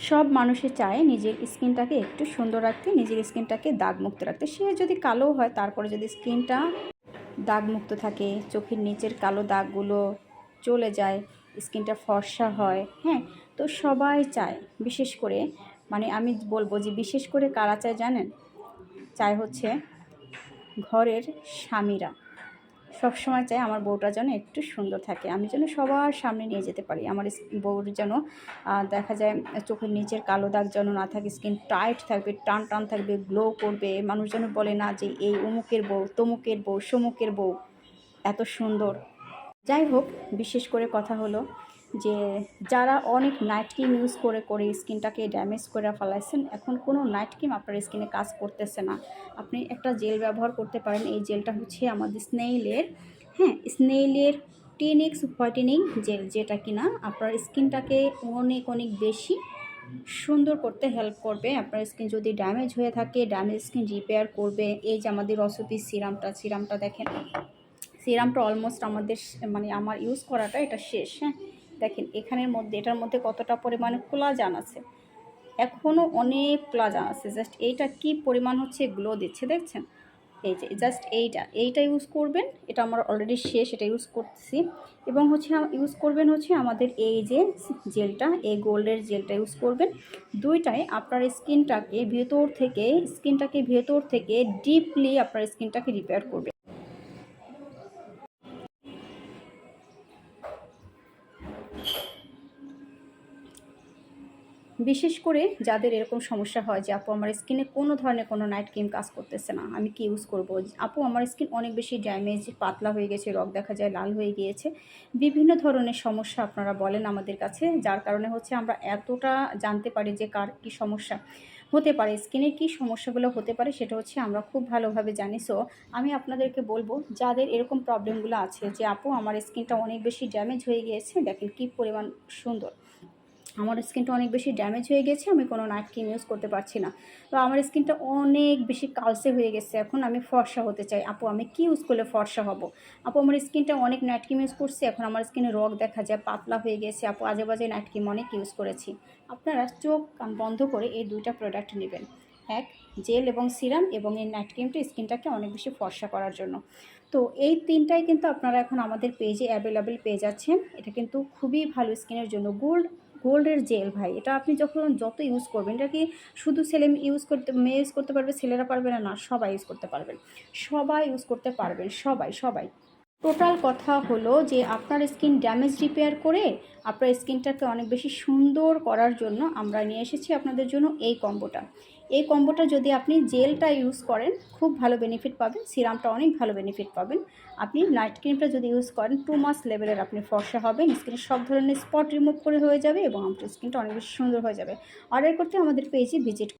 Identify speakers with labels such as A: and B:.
A: সব মানুষে চায় নিজের স্কিনটাকে একটু সুন্দর রাখতে, নিজের স্কিনটাকে দাগমুক্ত রাখতে। সে যদি কালো হয় তারপরে যদি স্কিনটা দাগমুক্ত থাকে, চোখের নিচের কালো দাগগুলো চলে যায়, স্কিনটা ফর্সা হয়, হ্যাঁ। তো সবাই চায়, বিশেষ করে মানে আমি বলবো যে বিশেষ করে কারা চায় জানেন? চায় হচ্ছে ঘরের স্বামীরা। সবসময় চাই আমার বউটা যেন একটু সুন্দর থাকে, আমি যেন সবার সামনে নিয়ে যেতে পারি, আমার বউর যেন দেখা যায় চোখের নিচের কালো দাগ যেন না থাকে, স্কিন টাইট থাকবে, টান টান থাকবে, গ্লো করবে, মানুষ যেন বলে না যে এই অমুকের বউ, তমুকের বউ, সমুকের বউ এত সুন্দর। যাই হোক, বিশেষ করে কথা হলো যে যারা অনেক নাইট ক্রিম ইউজ করে করে স্কিনটাকে ড্যামেজ করে ফেলাইছেন, এখন কোনো নাইট ক্রিম আপনার স্কিনে কাজ করতেছে না। আপনি একটা জেল ব্যবহার করতে পারেন। এই জেলটা হচ্ছে আমাদের স্নেইলের, হ্যাঁ, স্নেইলের 10X হোয়াইটেনিং জেল, যেটা কিনা আপনার স্কিনটাকে অনেক অনেক বেশি সুন্দর করতে হেল্প করবে। আপনার স্কিন যদি ড্যামেজ হয়ে থাকে, ড্যামেজ স্কিন রিপেয়ার করবে। এই যে আমাদের রসপি সিরামটা দেখেন, সিরামটা অলমোস্ট আমাদের মানে আমার ইউজ করাটা এটা শেষ, হ্যাঁ। দেখেন এখানের মধ্যে, এটার মধ্যে কতটা পরিমাণে কোলাজেন আছে, এখনও অনেক কোলাজেন আছে। জাস্ট এইটা কি পরিমাণ হচ্ছে গ্লো দিচ্ছে দেখছেন। এই যে জাস্ট এইটা ইউজ করবেন, এটা আমার অলরেডি শেষ, এটা ইউজ করতেছি। এবং হচ্ছে ইউজ করবেন হচ্ছে আমাদের এই যে জেলটা, এই গোল্ডের জেলটা ইউজ করবেন। দুইটাই আপনার স্কিনটাকে ভেতর থেকে ডিপলি আপনার স্কিনটাকে রিপেয়ার করবে। বিশেষ করে যাদের এরকম সমস্যা হয় যে আপু আমার স্কিনে কোনো ধরনের কোনো নাইট ক্রিম কাজ করতেছে না, আমি কি ইউজ করব? আপু আমার স্কিন অনেক বেশি ড্যামেজ, পাতলা হয়ে গেছে, রগ দেখা যায়, লাল হয়ে গিয়েছে, বিভিন্ন ধরনের সমস্যা আপনারা বলেন আমাদের কাছে, যার কারণে হচ্ছে আমরা এতটা জানতে পারি যে কার কী সমস্যা হতে পারে, স্কিনের কী সমস্যাগুলো হতে পারে সেটা হচ্ছে আমরা খুব ভালোভাবে জানি। সো আমি আপনাদেরকে বলবো যাদের এরকম প্রবলেমগুলো আছে যে আপু আমার স্কিনটা অনেক বেশি ড্যামেজ হয়ে গিয়েছে, দেখেন কী পরিমাণ সুন্দর, আমার স্কিনটা অনেক বেশি ড্যামেজ হয়ে গেছে, আমি কোনো নাইট ক্রিম ইউজ করতে পারছি না, তো আমার স্কিনটা অনেক বেশি কালসে হয়ে গেছে, এখন আমি ফর্সা হতে চাই, আপু আমি কি ইউজ করলে ফর্সা হব? আপু আমার স্কিনটা অনেক নাইট ক্রিম ইউজ করছি, এখন আমার স্কিনে রগ দেখা যায়, পাতলা হয়ে গেছে, আপু আজে বাজে নাইট ক্রিম অনেক ইউজ করেছি। আপনারা চোখ কান বন্ধ করে এই দুইটা প্রোডাক্ট নেবেন, এক জেল এবং সিরাম, এবং এই নাইট ক্রিমটা স্কিনটাকে অনেক বেশি ফর্সা করার জন্য। তো এই তিনটাই কিন্তু আপনারা এখন আমাদের পেজে অ্যাভেলেবেল পেয়ে যাচ্ছেন। এটা কিন্তু খুবই ভালো স্কিনের জন্য। গোল্ডের জেল ভাই, এটা আপনি যত ইউজ করবেন, এটা কি শুধু মেয়ে ইউজ করতে পারবে, ছেলেরা পারবে না? না, সবাই ইউজ করতে পারবেন, সবাই ইউজ করতে পারবেন, সবাই সবাই। টোটাল কথা হলো যে আপনার স্কিন ড্যামেজ রিপেয়ার করে আপনার স্কিনটাকে অনেক বেশি সুন্দর করার জন্য আমরা নিয়ে এসেছি আপনাদের জন্য এই কম্বোটা। এই কম্বোটা যদি আপনি জেলটা ইউজ করেন খুব ভালো বেনিফিট পাবেন, সিরামটা অনেক ভালো বেনিফিট পাবেন। আপনি নাইট ক্রিমটা যদি ইউজ করেন 2 মাস লেভেলের আপনি ফর্সা হবেন, স্কিনের সব ধরনের স্পট রিমুভ করে হয়ে যাবে এবং আপনার স্কিনটা অনেক বেশি সুন্দর হয়ে যাবে। অর্ডার করতে আমাদের পেজে ভিজিট